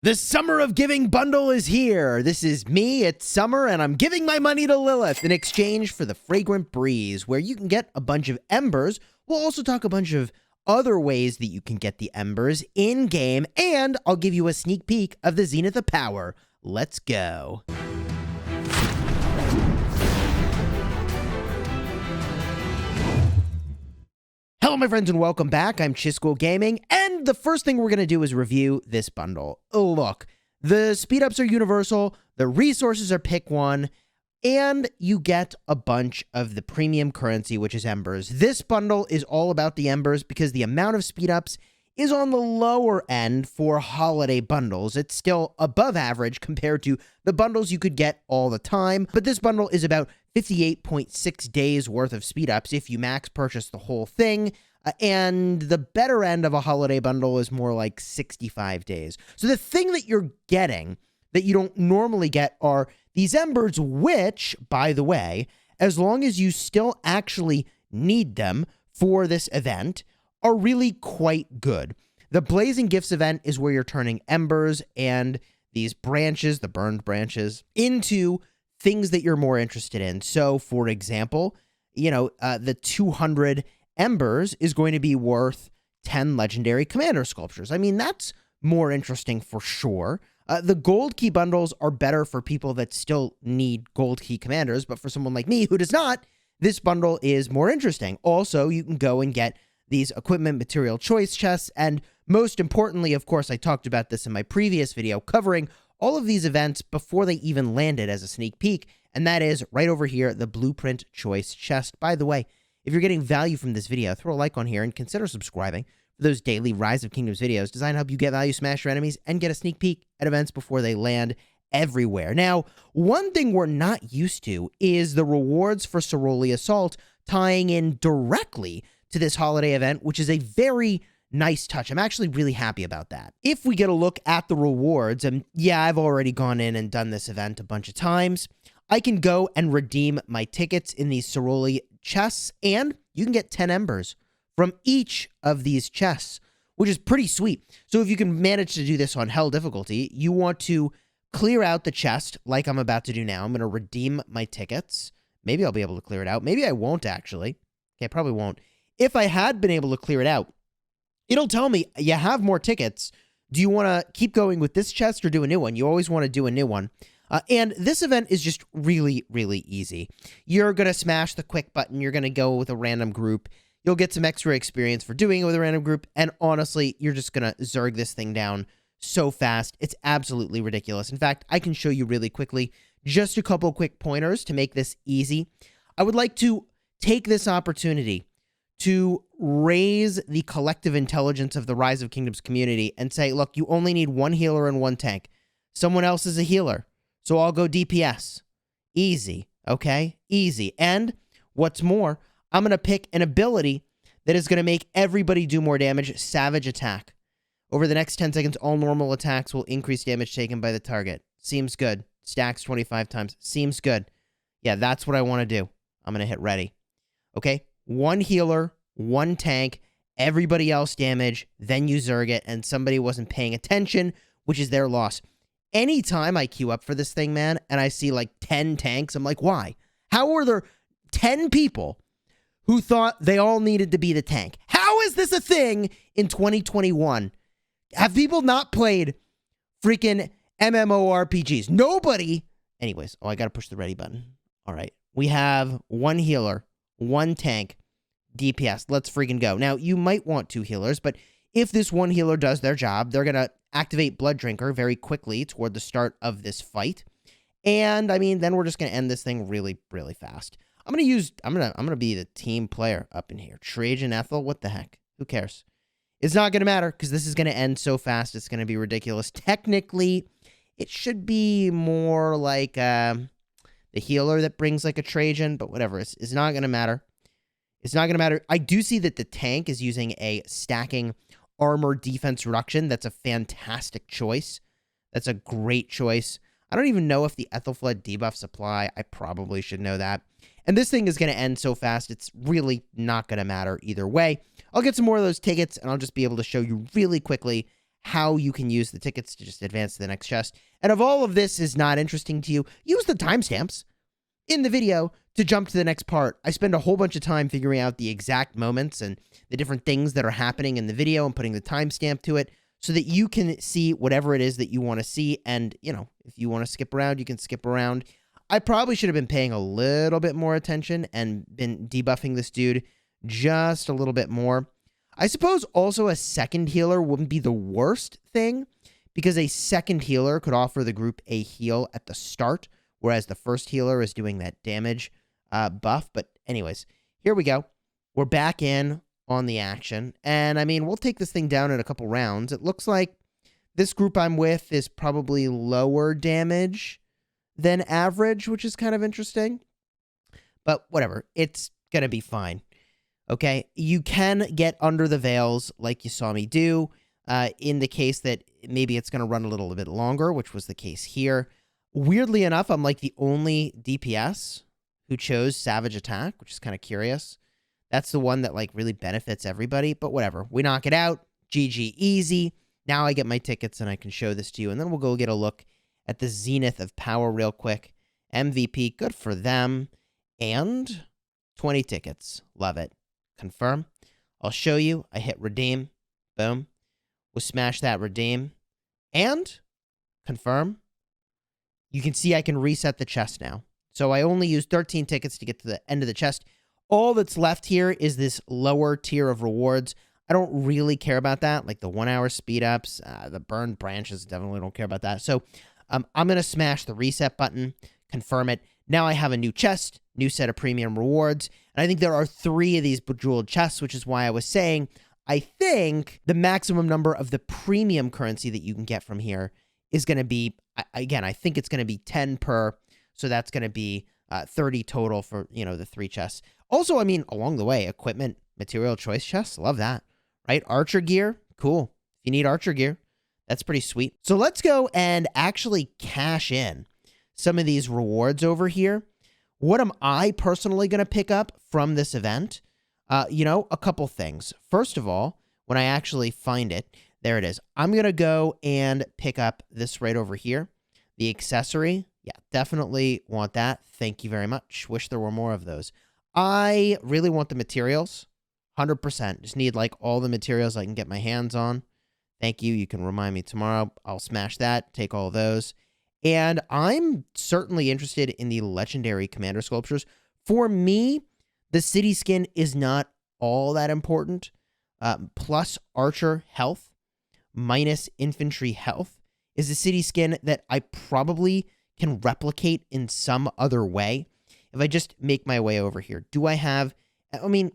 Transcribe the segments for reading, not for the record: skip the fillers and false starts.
The Summer of Giving bundle is here. This is me, it's summer, and I'm giving my money to Lilith in exchange for the Fragrant Breeze, where you can get a bunch of embers. We'll also talk a bunch of other ways that you can get the embers in-game, and I'll give you a sneak peek of the Zenith of Power. Let's go. Hello, my friends, and welcome back. I'm Chisgule Gaming, and the first thing we're going to do is review this bundle. Oh, look, the speed-ups are universal, the resources are pick one, and you get a bunch of the premium currency, which is embers. This bundle is all about the embers because the amount of speed-ups is on the lower end for holiday bundles. It's still above average compared to the bundles you could get all the time, but this bundle is about 58.6 days worth of speed ups if you max purchase the whole thing, and the better end of a holiday bundle is more like 65 days. So the thing that you're getting that you don't normally get are these embers, which, by the way, as long as you still actually need them for this event, are really quite good. The Blazing Gifts event is where you're turning embers and these branches, the burned branches, into things that you're more interested in. So, for example, the 200 embers is going to be worth 10 legendary commander sculptures. I mean, that's more interesting for sure. The gold key bundles are better for people that still need gold key commanders, but for someone like me who does not, this bundle is more interesting. Also, you can go and get these equipment material choice chests, and most importantly, of course, I talked about this in my previous video, covering all of these events before they even landed as a sneak peek, and that is right over here, the Blueprint Choice Chest. By the way, if you're getting value from this video, throw a like on here and consider subscribing for those daily Rise of Kingdoms videos designed to help you get value, smash your enemies, and get a sneak peek at events before they land everywhere. Now, one thing we're not used to is the rewards for Ceroli Assault tying in directly to this holiday event, which is a very nice touch. I'm actually really happy about that. If we get a look at the rewards, and yeah, I've already gone in and done this event a bunch of times, I can go and redeem my tickets in these Ceroli chests, and you can get 10 embers from each of these chests, which is pretty sweet. So if you can manage to do this on hell difficulty, you want to clear out the chest like I'm about to do now. I'm going to redeem my tickets. Maybe I'll be able to clear it out. Maybe I won't, actually. Okay, I probably won't. If I had been able to clear it out, it'll tell me, you have more tickets. Do you want to keep going with this chest or do a new one? You always want to do a new one. And this event is just really, really easy. You're going to smash the quick button. You're going to go with a random group. You'll get some extra experience for doing it with a random group. And honestly, you're just going to zerg this thing down so fast. It's absolutely ridiculous. In fact, I can show you really quickly just a couple quick pointers to make this easy. I would like to take this opportunity to raise the collective intelligence of the Rise of Kingdoms community and say, look, you only need one healer and one tank. Someone else is a healer, so I'll go DPS. Easy, okay? Easy. And what's more, I'm going to pick an ability that is going to make everybody do more damage, Savage Attack. Over the next 10 seconds, all normal attacks will increase damage taken by the target. Seems good. Stacks 25 times. Seems good. Yeah, that's what I want to do. I'm going to hit ready. Okay? One healer, one tank, everybody else damage, then you zerg it, and somebody wasn't paying attention, which is their loss. Anytime I queue up for this thing, man, and I see like 10 tanks, I'm like, why? How are there 10 people who thought they all needed to be the tank? How is this a thing in 2021? Have people not played freaking MMORPGs? Nobody. Anyways, I got to push the ready button. All right. We have one healer, one tank, DPS. Let's freaking go. Now, you might want two healers, but if this one healer does their job, they're going to activate Blood Drinker very quickly toward the start of this fight. And, I mean, then we're just going to end this thing really, really fast. I'm going to be the team player up in here. Trajan Ethel, what the heck? Who cares? It's not going to matter because this is going to end so fast. It's going to be ridiculous. Technically, it should be more like the healer that brings like a Trajan, but whatever. It's not going to matter. It's not going to matter. I do see that the tank is using a stacking armor defense reduction. That's a fantastic choice. That's a great choice. I don't even know if the Ethelfled debuffs apply. I probably should know that. And this thing is going to end so fast, it's really not going to matter either way. I'll get some more of those tickets, and I'll just be able to show you really quickly how you can use the tickets to just advance to the next chest. And if all of this is not interesting to you, use the timestamps in the video to jump to the next part. I spend a whole bunch of time figuring out the exact moments and the different things that are happening in the video and putting the timestamp to it so that you can see whatever it is that you want to see. And, you know, if you want to skip around, you can skip around. I probably should have been paying a little bit more attention and been debuffing this dude just a little bit more. I suppose also a second healer wouldn't be the worst thing because a second healer could offer the group a heal at the start, whereas the first healer is doing that damage buff. But anyways, here we go. We're back in on the action. And I mean, we'll take this thing down in a couple rounds. It looks like this group I'm with is probably lower damage than average, which is kind of interesting. But whatever, it's going to be fine. Okay, you can get under the veils like you saw me do in the case that maybe it's going to run a little bit longer, which was the case here. Weirdly enough, I'm like the only DPS who chose Savage Attack, which is kind of curious. That's the one that like really benefits everybody, but whatever. We knock it out. GG easy. Now I get my tickets and I can show this to you, and then we'll go get a look at the Zenith of Power real quick. MVP, good for them. And 20 tickets. Love it. Confirm. I'll show you. I hit redeem. Boom. We'll smash that redeem. And confirm. You can see I can reset the chest now. So I only used 13 tickets to get to the end of the chest. All that's left here is this lower tier of rewards. I don't really care about that, like the 1 hour speed ups, the burned branches, definitely don't care about that. So I'm going to smash the reset button, confirm it. Now I have a new chest, new set of premium rewards, and I think there are 3 of these bejeweled chests, which is why I was saying I think the maximum number of the premium currency that you can get from here is going to be, again, I think it's going to be 10 per, so that's going to be 30 total for, you know, the 3 chests. Also, I mean, along the way, equipment, material choice chests, love that, right? Archer gear, cool. If you need archer gear, that's pretty sweet. So let's go and actually cash in some of these rewards over here. What am I personally going to pick up from this event? You know, a couple things. First of all, when I actually find it, there it is. I'm going to go and pick up this right over here. The accessory. Yeah, definitely want that. Thank you very much. Wish there were more of those. I really want the materials. 100%. Just need like all the materials I can get my hands on. Thank you. You can remind me tomorrow. I'll smash that. Take all of those. And I'm certainly interested in the legendary commander sculptures. For me, the city skin is not all that important. Plus archer health minus infantry health is a city skin that I probably can replicate in some other way. If I just make my way over here, do I have, I mean,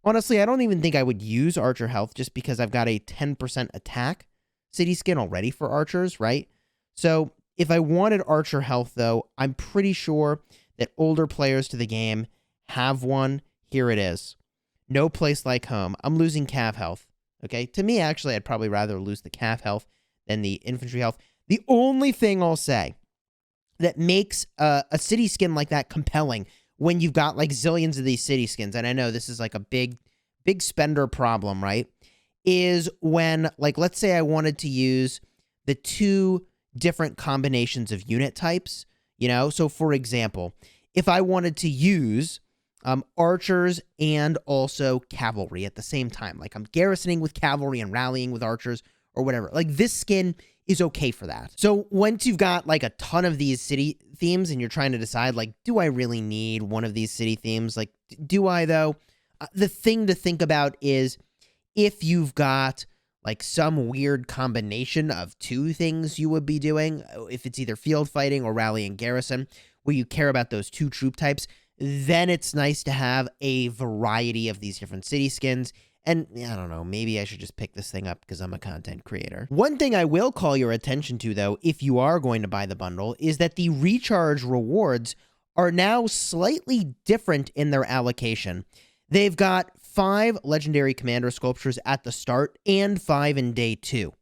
honestly, I don't even think I would use archer health just because I've got a 10% attack city skin already for archers, right? So if I wanted archer health, though, I'm pretty sure that older players to the game have one. Here it is. No place like home. I'm losing cav health. Okay, to me, actually, I'd probably rather lose the cav health than the infantry health. The only thing I'll say that makes a city skin like that compelling when you've got like zillions of these city skins, and I know this is like a big spender problem, right, is when, like, let's say I wanted to use the 2 different combinations of unit types, you know? So, for example, if I wanted to use archers and also cavalry at the same time, like I'm garrisoning with cavalry and rallying with archers or whatever, like this skin is okay for that. So once you've got like a ton of these city themes and you're trying to decide, like, do I really need one of these city themes? Like, do I though? The thing to think about is if you've got like some weird combination of 2 things you would be doing, if it's either field fighting or rally and garrison, where you care about those 2 troop types, then it's nice to have a variety of these different city skins. And I don't know, maybe I should just pick this thing up because I'm a content creator. One thing I will call your attention to, though, if you are going to buy the bundle, is that the recharge rewards are now slightly different in their allocation. They've got 5 legendary commander sculptures at the start and 5 in day 2.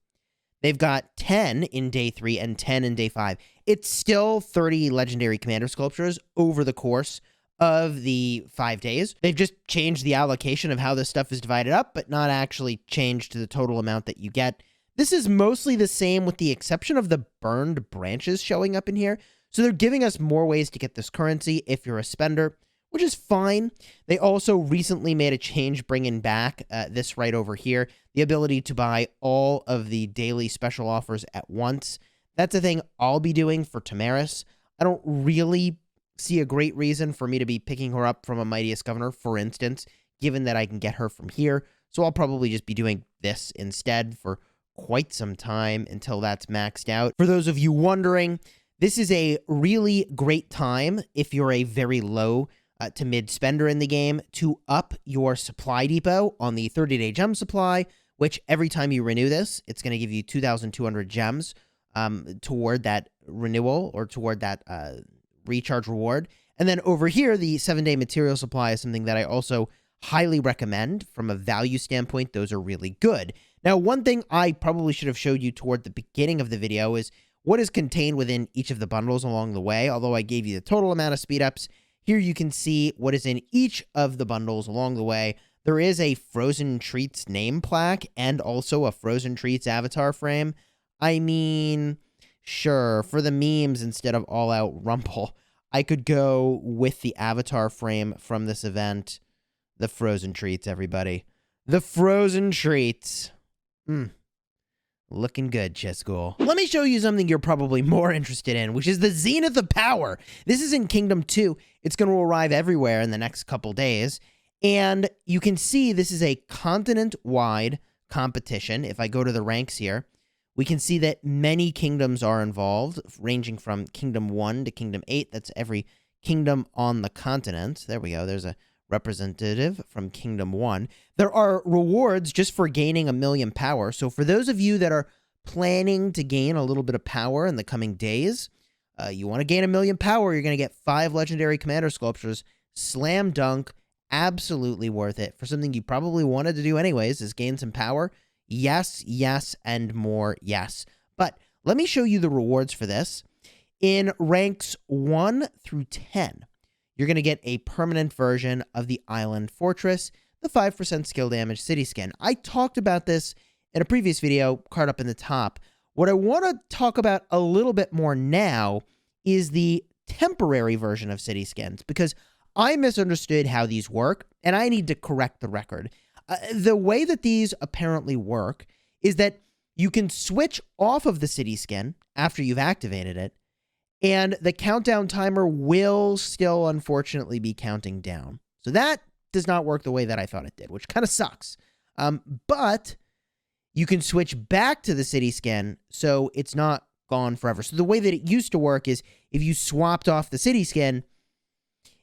They've got 10 in day 3 and 10 in day 5. It's still 30 legendary commander sculptures over the course of the 5 days. They've just changed the allocation of how this stuff is divided up, but not actually changed the total amount that you get. This is mostly the same with the exception of the burned branches showing up in here. So they're giving us more ways to get this currency if you're a spender, which is fine. They also recently made a change bringing back this right over here, the ability to buy all of the daily special offers at once. That's a thing I'll be doing for Tamaris. I don't really see a great reason for me to be picking her up from a Mightiest Governor, for instance, given that I can get her from here. So I'll probably just be doing this instead for quite some time until that's maxed out. For those of you wondering, this is a really great time if you're a very low to mid spender in the game to up your supply depot on the 30-day gem supply, which every time you renew this, it's going to give you 2,200 gems toward that renewal or toward that recharge reward. And then over here, the 7-day material supply is something that I also highly recommend. From a value standpoint, those are really good. Now, one thing I probably should have showed you toward the beginning of the video is what is contained within each of the bundles along the way. Although I gave you the total amount of speed ups, here you can see what is in each of the bundles along the way. There is a Frozen Treats name plaque and also a Frozen Treats avatar frame. I mean, sure, for the memes instead of All Out Rumble, I could go with the avatar frame from this event. The Frozen Treats, everybody. The Frozen Treats. Looking good, Chisgule. Let me show you something you're probably more interested in, which is the Zenith of Power. This is in Kingdom 2. It's going to arrive everywhere in the next couple days. And you can see this is a continent-wide competition. If I go to the ranks here, we can see that many kingdoms are involved, ranging from Kingdom 1 to Kingdom 8. That's every kingdom on the continent. There we go. There's a representative from Kingdom 1. There are rewards just for gaining 1,000,000 power. So for those of you that are planning to gain a little bit of power in the coming days, you want to gain 1,000,000 power, you're going to get 5 legendary commander sculptures. Slam dunk. Absolutely worth it for something you probably wanted to do anyways, is gain some power. Yes, yes, and more yes. But let me show you the rewards for this. In ranks 1 through 10, you're going to get a permanent version of the Island Fortress, the 5% skill damage city skin. I talked about this in a previous video, card up in the top. What I want to talk about a little bit more now is the temporary version of city skins, because I misunderstood how these work, and I need to correct the record. The way that these apparently work is that you can switch off of the city skin after you've activated it, and the countdown timer will still, unfortunately, be counting down. So that does not work the way that I thought it did, which kind of sucks. But you can switch back to the city skin, so it's not gone forever. So the way that it used to work is if you swapped off the city skin,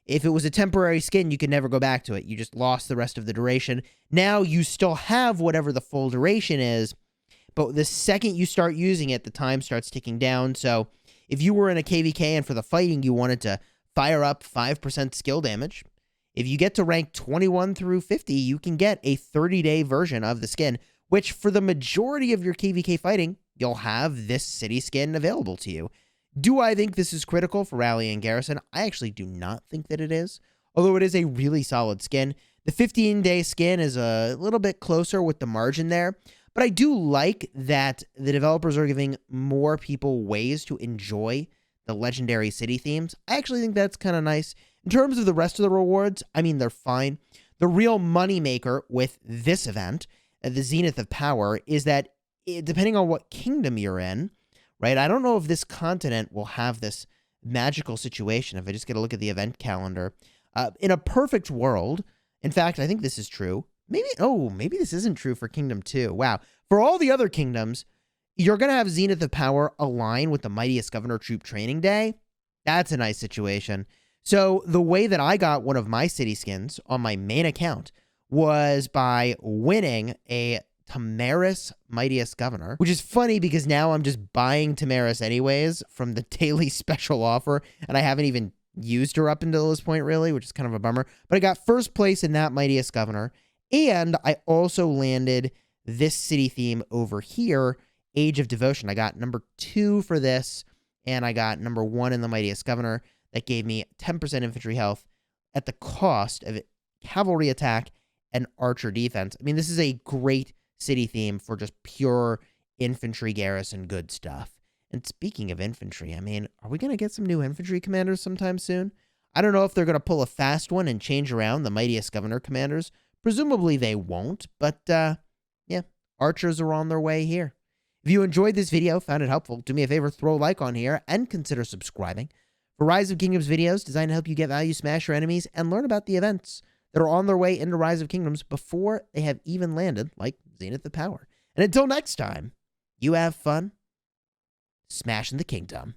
if it was a temporary skin, you could never go back to it. You just lost the rest of the duration. Now you still have whatever the full duration is, but the second you start using it, the time starts ticking down. So if you were in a KVK and for the fighting you wanted to fire up 5% skill damage, if you get to rank 21 through 50, you can get a 30-day version of the skin, which for the majority of your KVK fighting, you'll have this city skin available to you. Do I think this is critical for Rally and Garrison? I actually do not think that it is, although it is a really solid skin. The 15-day skin is a little bit closer with the margin there, but I do like that the developers are giving more people ways to enjoy the legendary city themes. I actually think that's kind of nice. In terms of the rest of the rewards, I mean, they're fine. The real moneymaker with this event, the Zenith of Power, is that depending on what kingdom you're in, right? I don't know if this continent will have this magical situation. If I just get a look at the event calendar, in a perfect world, in fact, I think this is true. Maybe this isn't true for Kingdom 2. Wow. For all the other kingdoms, you're going to have Zenith of Power align with the Mightiest Governor Troop Training Day. That's a nice situation. So the way that I got one of my city skins on my main account was by winning a Tamaris Mightiest Governor, which is funny because now I'm just buying Tamaris anyways from the daily special offer, and I haven't even used her up until this point, really, which is kind of a bummer. But I got first place in that Mightiest Governor, and I also landed this city theme over here, Age of Devotion. I got number 2 for this, and I got number 1 in the Mightiest Governor. That gave me 10% infantry health at the cost of cavalry attack and archer defense. I mean, this is a great city theme for just pure infantry garrison good stuff. And speaking of infantry, I mean, are we going to get some new infantry commanders sometime soon? I don't know if they're going to pull a fast one and change around the mightiest governor commanders. Presumably they won't, but yeah, archers are on their way here. If you enjoyed this video, found it helpful, do me a favor, throw a like on here and consider subscribing for Rise of Kingdoms videos designed to help you get value, smash your enemies, and learn about the events that are on their way into Rise of Kingdoms before they have even landed, like Zenith of Power. And until next time, you have fun smashing the kingdom.